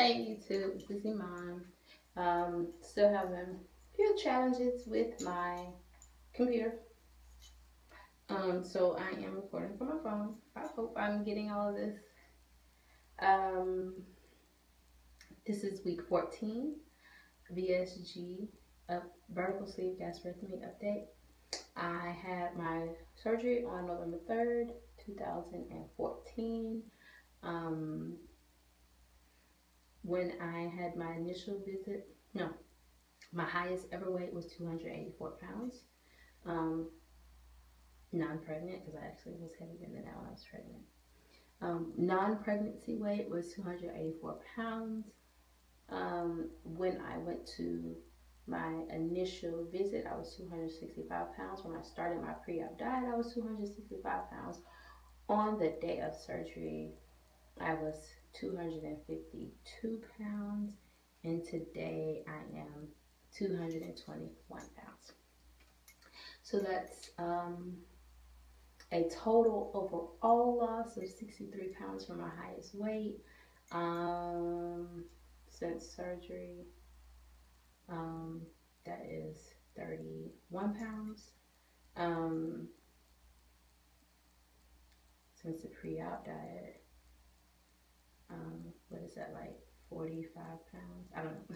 Hey YouTube, busy mom. Still having a few challenges with my computer. So I am recording from my phone. I hope I'm getting all of this. Um, this is week 14, VSG, vertical sleeve gastrectomy update. I had my surgery on November 3rd, 2014. When I had my initial visit, no, my highest ever weight was 284 pounds. Non-pregnant, because I actually was heavier than that when I was pregnant. Non-pregnancy weight was 284 pounds. When I went to my initial visit, I was 265 pounds. When I started my pre-op diet, I was 265 pounds. On the day of surgery, I was 252 pounds. And today I am 221 pounds. So that's a total overall loss of 63 pounds from my highest weight. Since surgery, that is 31 pounds. Since the pre-op diet, what is that, like 45 pounds? I don't know,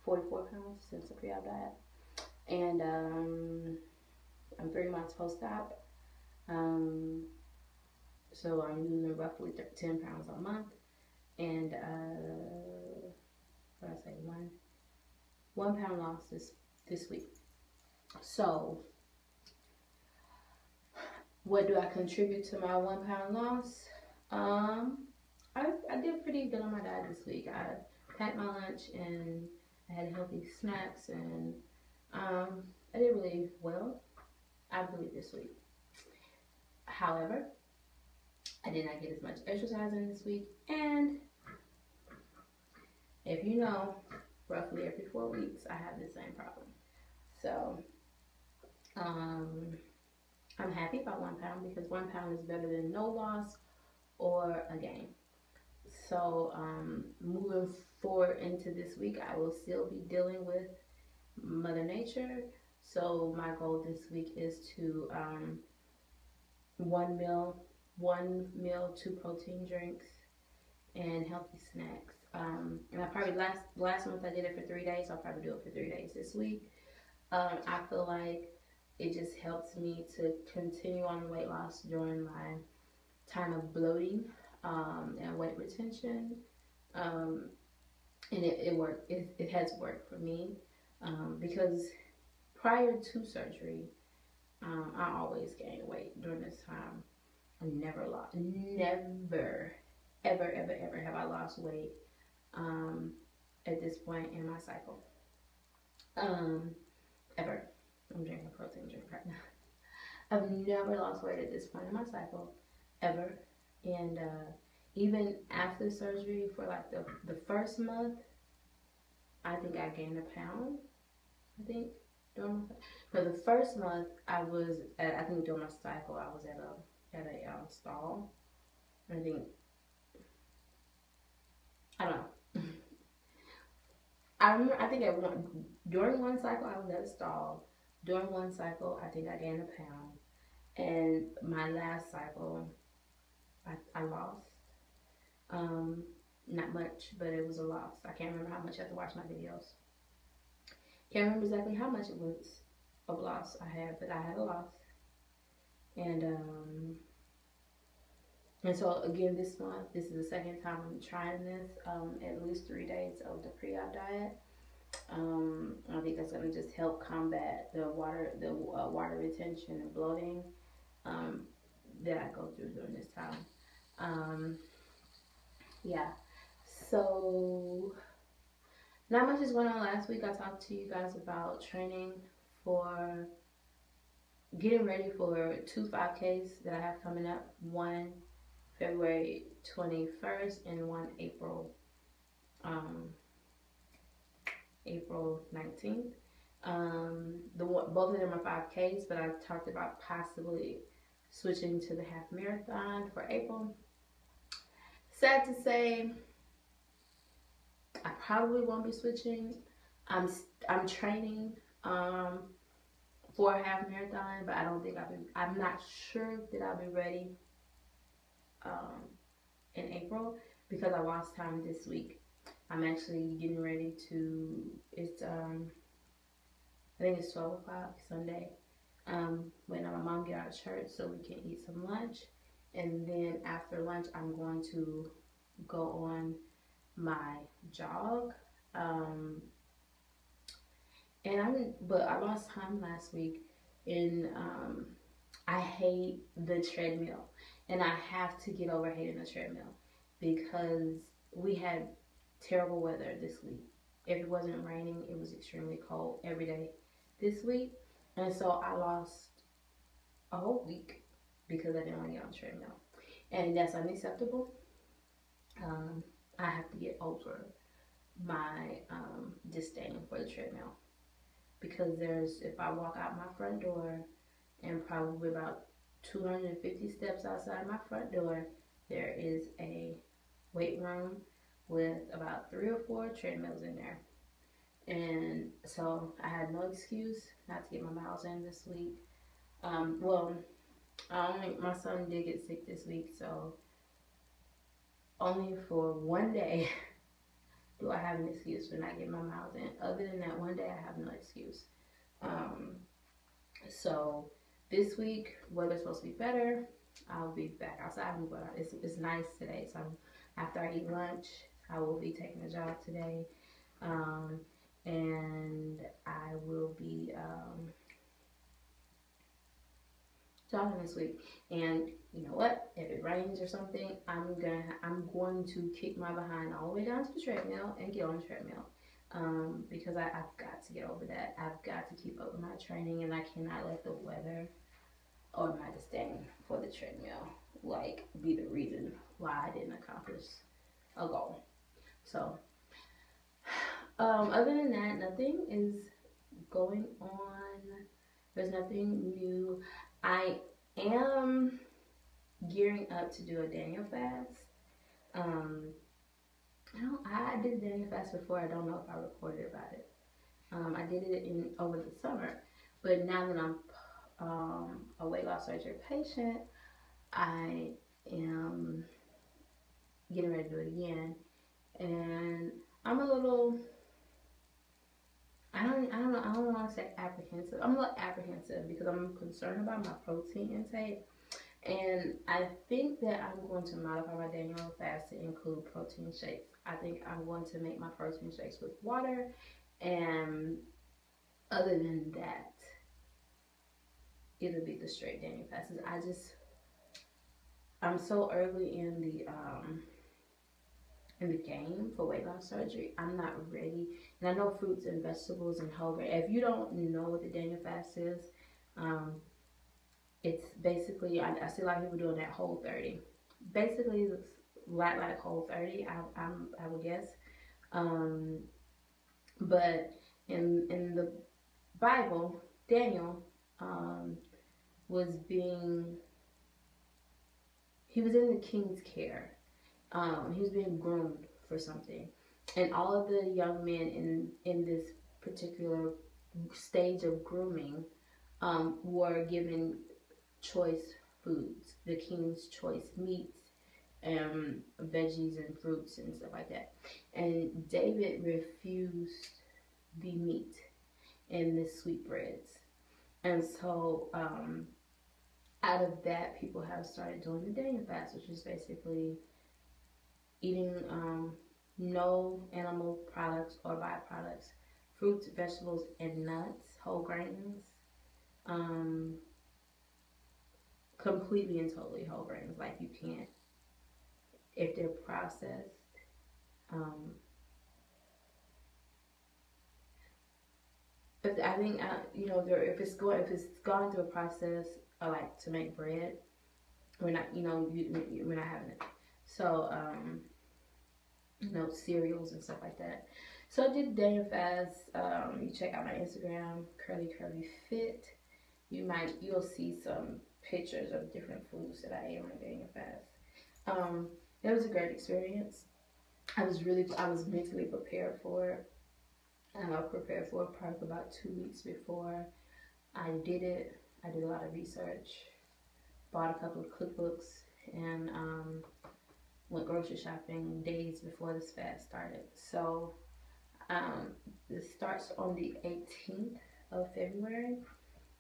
44 pounds since the pre-op diet. And I'm 3 months post-op. So I'm losing roughly 10 pounds a month. And what did I say, one pound loss this week. So what do I contribute to my 1 pound loss? I did pretty good on my diet this week. I packed my lunch and I had healthy snacks, and I did really well, I believe, this week. However, I did not get as much exercise in this week, and if you know, roughly every 4 weeks I have the same problem. So I'm happy about 1 pound, because 1 pound is better than no loss or a gain. So moving forward into this week, I will still be dealing with Mother Nature. So my goal this week is to one meal, 2 protein drinks, and healthy snacks. And I probably last month I did it for 3 days. I'll probably do it for 3 days this week. I feel like it just helps me to continue on weight loss during my time of bloating and weight retention. And it worked. It has worked for me because prior to surgery, I always gained weight during this time. I never ever have I lost weight at this point in my cycle. Ever. I'm drinking a protein drink right now. I've never lost weight at this point in my cycle, ever. And even after surgery, for like the first month, I think I gained a pound. I think for the first month, I think during my cycle, I was at a stall. I think, I don't know. I remember, I think during one cycle, I was at a stall. During one cycle, I think I gained a pound. And my last cycle, I lost. Not much, but it was a loss. I can't remember how much. I have to watch my videos. Can't remember exactly how much it was of loss I had, but I had a loss. And so again, this month, this is the second time I'm trying this. At least 3 days of the pre-op diet. I think that's gonna just help combat the water retention and bloating that I go through during this time. Yeah. So not much is going on. Last week I talked to you guys about training for getting ready for 2 5Ks that I have coming up. One February 21st and one April 19th. Both of them are 5Ks, but I talked about possibly switching to the half marathon for April. Sad to say, probably won't be switching. I'm I'm training for a half marathon, but I don't think I'm not sure that I'll be ready um, in April because I lost time this week. I'm actually getting ready to. It's I think it's 12 o'clock Sunday. Waiting on my mom to get out of church so we can eat some lunch, and then after lunch I'm going to go on my jog. Um, but I lost time last week, and I hate the treadmill, and I have to get over hating the treadmill because we had terrible weather this week. If it wasn't raining, it was extremely cold every day this week, and so I lost a whole week because I didn't want to get on the treadmill, and that's unacceptable. Um, I have to get over my disdain for the treadmill because if I walk out my front door and probably about 250 steps outside my front door, there is a weight room with about 3 or 4 treadmills in there. And so I had no excuse not to get my miles in this week. Well, my son did get sick this week, so only for one day do I have an excuse for not getting my miles in. Other than that one day, I have no excuse. Um, so this week, weather's supposed to be better. I'll be back outside. It's nice today, so after I eat lunch, I will be taking a jog today, and I will be jogging this week. And you know what? If it rains or something, I'm going to kick my behind all the way down to the treadmill and get on the treadmill. Because I've got to get over that. I've got to keep up with my training, and I cannot let the weather or my disdain for the treadmill be the reason why I didn't accomplish a goal. So other than that, nothing is going on. There's nothing new. I am gearing up to do a Daniel fast. I did a Daniel fast before. I don't know if I recorded about it. I did it over the summer, but now that I'm a weight loss surgery patient, I am getting ready to do it again, and I'm a little. I don't want to say apprehensive. I'm a little apprehensive because I'm concerned about my protein intake. And I think that I'm going to modify my Daniel fast to include protein shakes. I think I'm going to make my protein shakes with water. And other than that, it'll be the straight Daniel fast. I'm so early in the game for weight loss surgery. I'm not ready. And I know fruits and vegetables and whole grain. If you don't know what the Daniel fast is, it's basically, I see a lot of people doing that Whole30. Basically, it's like Whole30, I would guess. But in the Bible, Daniel he was in the king's care. He was being groomed for something. And all of the young men in this particular stage of grooming were given choice foods, the king's choice meats, veggies and fruits and stuff like that. And David refused the meat and the sweetbreads. And so out of that, people have started doing the Daniel fast, which is basically eating no animal products or byproducts, fruits, vegetables, and nuts, whole grains, completely and totally whole grains. Like you can't, if they're processed, but I think if it's gone through a process, like to make bread, we're not we're not having it. So cereals and stuff like that. So I did Daniel fast. You check out my Instagram, Curly Fit. You'll see some pictures of different foods that I ate on a Daniel fast. It was a great experience. I was mentally prepared for it. And I prepared for it probably about 2 weeks before I did it. I did a lot of research, bought a couple of cookbooks, and went grocery shopping days before this fast started. So um, this starts on the 18th of February.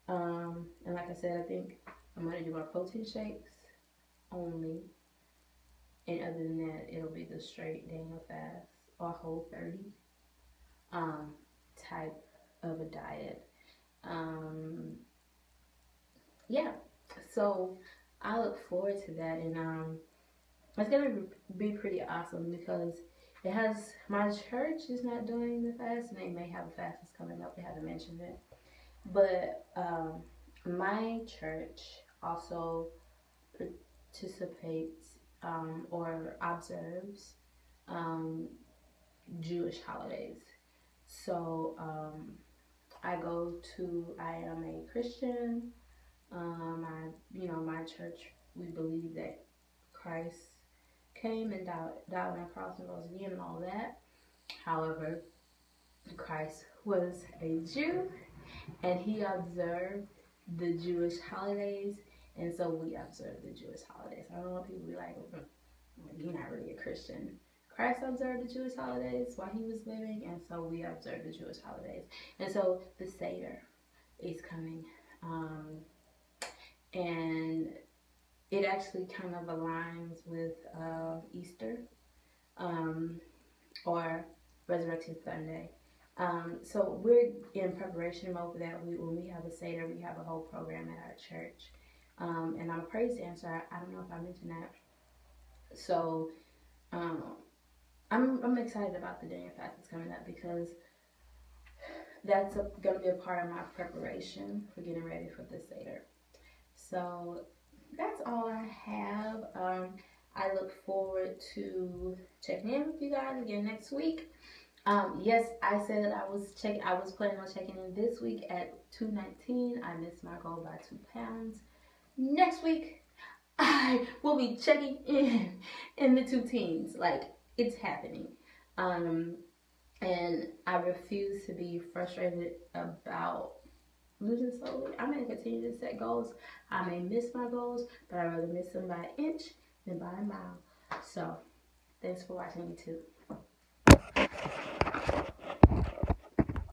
And like I said, I think I'm gonna do my protein shakes only, and other than that, it'll be the straight Daniel fast or Whole 30 um, type of a diet. Um, yeah, so I look forward to that, and it's gonna be pretty awesome because it has my church is not doing the fast, and they may have a fast that's coming up. They haven't mentioned it, but my church also participates or observes um, Jewish holidays. So I am a Christian. My church, we believe that Christ came and died on the cross and rose again and all that. However, Christ was a Jew and he observed the Jewish holidays, and so we observe the Jewish holidays. I don't want people to be like, you're not really a Christian. Christ observed the Jewish holidays while he was living, and so we observe the Jewish holidays. And so the Seder is coming. And it actually kind of aligns with Easter or Resurrection Sunday. So we're in preparation mode for that. When we have a Seder, we have a whole program at our church. And I'm a praise dancer. I don't know if I mentioned that. So um, I'm excited about the Daniel fast that's coming up because that's going to be a part of my preparation for getting ready for the Seder. So that's all I have. I look forward to checking in with you guys again next week. Yes, I said that I was planning on checking in this week at 219. I missed my goal by 2 pounds. Next week, I will be checking in the 2 teens. Like, it's happening. And I refuse to be frustrated about losing slowly. I'm going to continue to set goals. I may miss my goals, but I'd rather miss them by an inch than by a mile. So, thanks for watching YouTube.